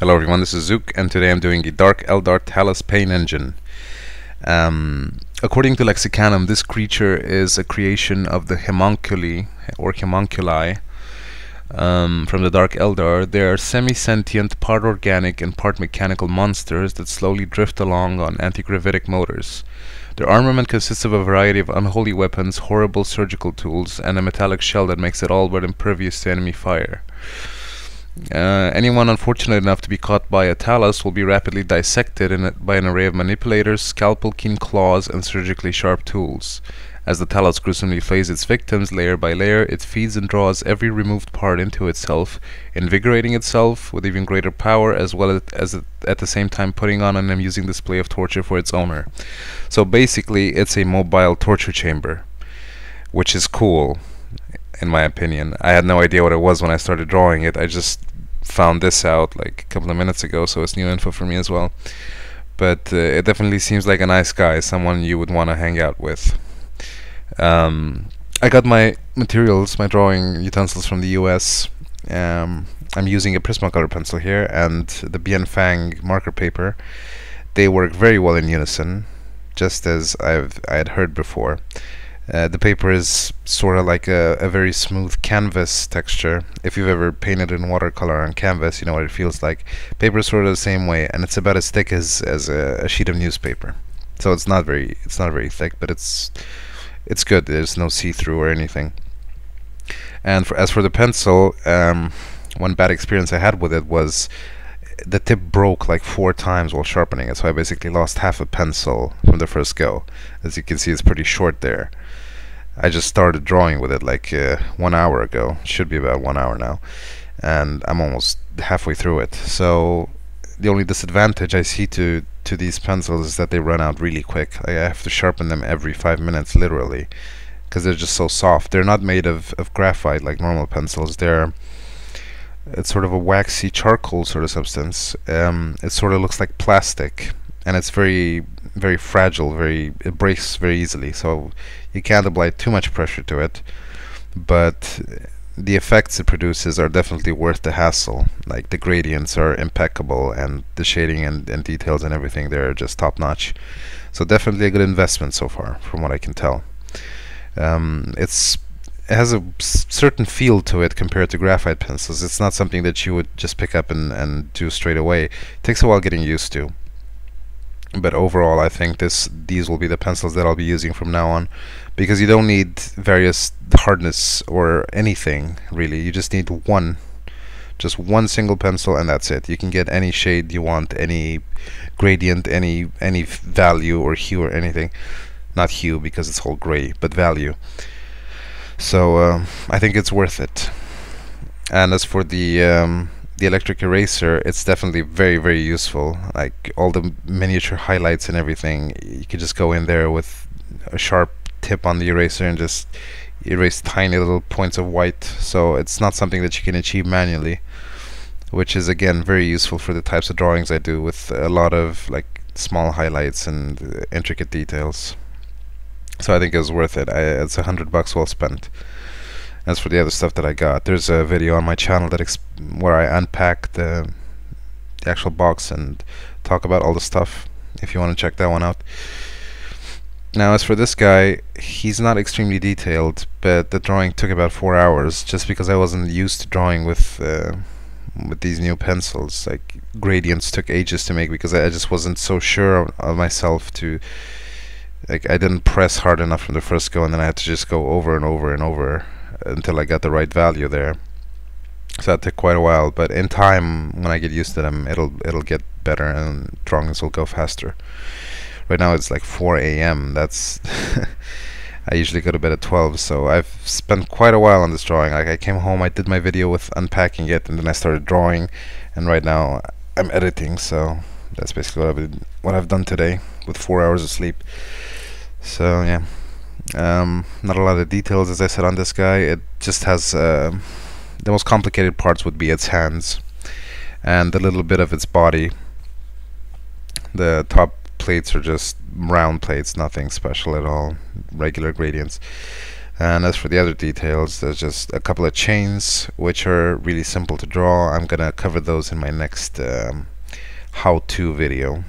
Hello everyone, this is Zooc, and today I'm doing a Dark Eldar Talos paint engine. According to Lexicanum, this creature is a creation of the homunculi, or homunculi, from the Dark Eldar. They are semi-sentient, part organic and part mechanical monsters that slowly drift along on anti-gravitic motors. Their armament consists of a variety of unholy weapons, horrible surgical tools, and a metallic shell that makes it all but impervious to enemy fire. Anyone unfortunate enough to be caught by a Talos will be rapidly dissected by an array of manipulators, scalpel-keen claws, and surgically sharp tools. As the Talos gruesomely flays its victims layer by layer, it feeds and draws every removed part into itself, invigorating itself with even greater power, as well as at the same time putting on an amusing display of torture for its owner. So basically, it's a mobile torture chamber, which is cool, in my opinion. I had no idea what it was when I started drawing it. I just found this out like a couple of minutes ago, so it's new info for me as well. But it definitely seems like a nice guy, someone you would want to hang out with. I got my materials, my drawing utensils from the US. I'm using a Prismacolor pencil here and the Bien Fang marker paper. They work very well in unison, just as I had heard before. The paper is sort of like a very smooth canvas texture. If you've ever painted in watercolor on canvas, you know what it feels like. Paper is sort of the same way, and it's about as thick as a sheet of newspaper. So it's not very thick, but it's good. There's no see-through or anything. And as for the pencil, one bad experience I had with it was the tip broke like 4 times while sharpening it, so I basically lost half a pencil from the first go. As you can see, it's pretty short there. I just started drawing with it like 1 hour ago. It should be about 1 hour now, and I'm almost halfway through it. So the only disadvantage I see to these pencils is that they run out really quick. I have to sharpen them every 5 minutes, literally, because they're just so soft. They're not made of graphite like normal pencils. It's sort of a waxy charcoal sort of substance. It sort of looks like plastic, and it's very fragile. It breaks very easily, so you can't apply too much pressure to it. But the effects it produces are definitely worth the hassle. Like, the gradients are impeccable, and the shading and details and everything, they're just top notch. So definitely a good investment so far, from what I can tell. It has a certain feel to it compared to graphite pencils. It's not something that you would just pick up and do straight away. It takes a while getting used to. But overall, I think these will be the pencils that I'll be using from now on, because you don't need various hardness or anything, really. You just need just one single pencil, and that's it. You can get any shade you want, any gradient, any value or hue or anything. Not hue, because it's all gray, but value. So I think it's worth it. And as for the electric eraser, it's definitely very useful. Like, all the miniature highlights and everything, you could just go in there with a sharp tip on the eraser and just erase tiny little points of white. So it's not something that you can achieve manually, which is again very useful for the types of drawings I do, with a lot of like small highlights and intricate details. So I think it was worth it. It's $100 well spent. As for the other stuff that I got, there's a video on my channel where I unpack the actual box and talk about all the stuff, if you want to check that one out. Now, as for this guy, he's not extremely detailed, but the drawing took about 4 hours, just because I wasn't used to drawing with these new pencils. Like, gradients took ages to make, because I just wasn't so sure of myself to... Like, I didn't press hard enough from the first go, and then I had to just go over and over and over until I got the right value there. So that took quite a while, but in time, when I get used to them, it'll get better and drawings will go faster. Right now it's like 4 AM. That's I usually go to bed at 12, so I've spent quite a while on this drawing. Like, I came home, I did my video with unpacking it, and then I started drawing, and right now I'm editing. So that's basically what I've done today, with 4 hours of sleep. So yeah, not a lot of details, as I said, on this guy. It just has the most complicated parts would be its hands and a little bit of its body. The top plates are just round plates, nothing special at all, regular gradients. And as for the other details, there's just a couple of chains which are really simple to draw. I'm gonna cover those in my next how-to video.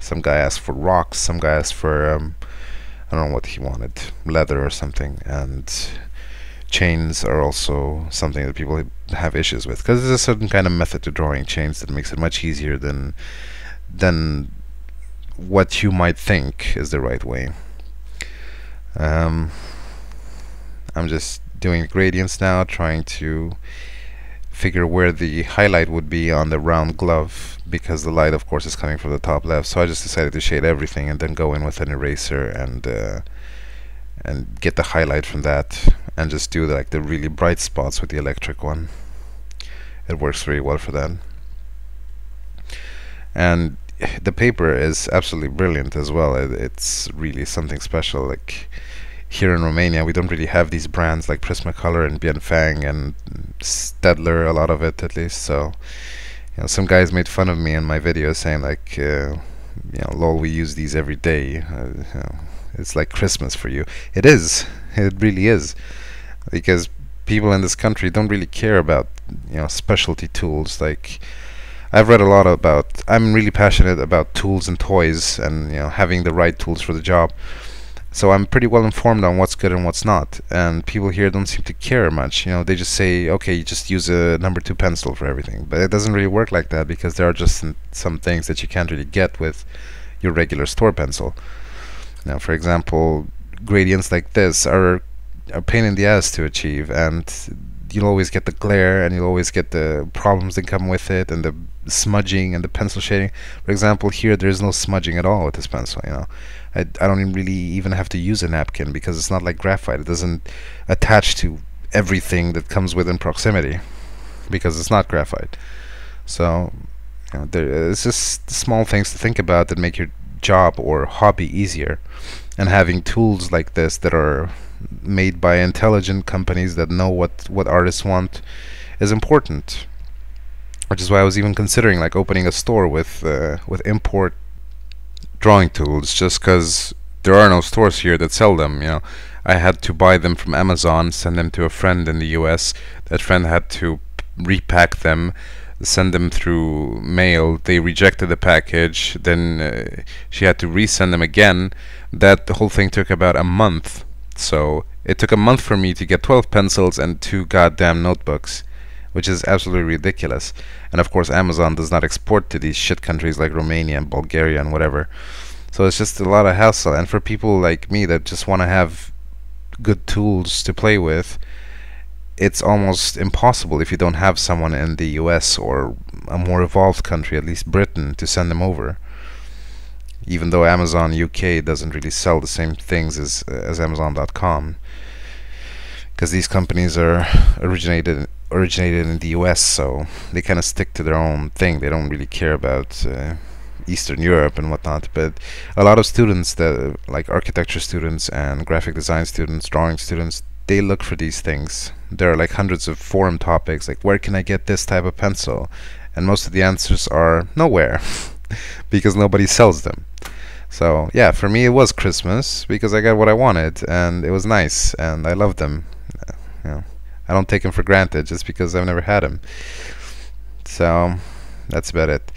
Some guy asked for rocks, some guy asked for I don't know what he wanted, leather or something, and chains are also something that people have issues with, because there's a certain kind of method to drawing chains that makes it much easier than what you might think is the right way. I'm just doing gradients now, trying to figure where the highlight would be on the round glove, because the light of course is coming from the top left. So I just decided to shade everything and then go in with an eraser and get the highlight from that, and just do like the really bright spots with the electric one. It works very well for that. And the paper is absolutely brilliant as well. It's really something special. Like here in Romania, we don't really have these brands like Prismacolor and Bienfang and Stedler, a lot of it at least. So, you know, some guys made fun of me in my video saying like, you know, lol, we use these every day. You know, it's like Christmas for you. It is. It really is. Because people in this country don't really care about, you know, specialty tools. Like, I've read a lot about, I'm really passionate about tools and toys and, you know, having the right tools for the job. So I'm pretty well informed on what's good and what's not, and people here don't seem to care much. You know, they just say, okay, you just use a #2 pencil for everything. But it doesn't really work like that, because there are just some things that you can't really get with your regular store pencil. Now, for example, gradients like this are a pain in the ass to achieve, and you'll always get the glare, and you'll always get the problems that come with it, and the smudging and the pencil shading. For example, here there's no smudging at all with this pencil. You know, I don't really even have to use a napkin, because it's not like graphite. It doesn't attach to everything that comes within proximity, because it's not graphite. So, you know, it's just small things to think about that make your job or hobby easier. And having tools like this that are made by intelligent companies that know what artists want is important. Which is why I was even considering like opening a store with import drawing tools, just because there are no stores here that sell them. You know, I had to buy them from Amazon, send them to a friend in the US. That friend had to repack them, send them through mail. They rejected the package, then she had to resend them again. That the whole thing took about a month. So it took a month for me to get 12 pencils and 2 goddamn notebooks, which is absolutely ridiculous. And of course Amazon does not export to these shit countries like Romania and Bulgaria and whatever. So it's just a lot of hassle. And for people like me that just want to have good tools to play with, it's almost impossible if you don't have someone in the US or a more evolved country, at least Britain, to send them over. Even though Amazon UK doesn't really sell the same things as Amazon.com, because these companies are originated in the US, so they kind of stick to their own thing. They don't really care about Eastern Europe and whatnot. But a lot of students, that like architecture students and graphic design students, drawing students, they look for these things. There are like hundreds of forum topics like, where can I get this type of pencil? And most of the answers are nowhere, because nobody sells them. So yeah, for me it was Christmas, because I got what I wanted, and it was nice, and I loved them. You know, I don't take them for granted just because I've never had them. So that's about it.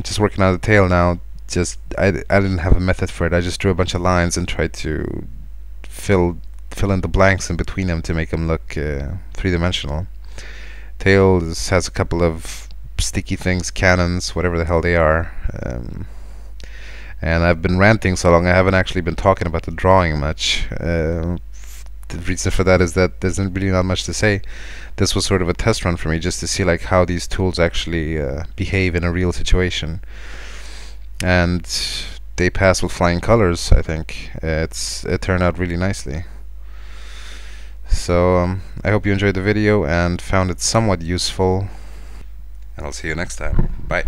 Just working on the tail now. Just I didn't have a method for it. I just drew a bunch of lines and tried to fill in the blanks in between them to make them look three-dimensional. Tail has a couple of sticky things, cannons, whatever the hell they are. And I've been ranting so long, I haven't actually been talking about the drawing much. The reason for that is that there's really not much to say. This was sort of a test run for me, just to see like how these tools actually behave in a real situation. And they pass with flying colors, I think. It turned out really nicely. So I hope you enjoyed the video and found it somewhat useful. And I'll see you next time. Bye.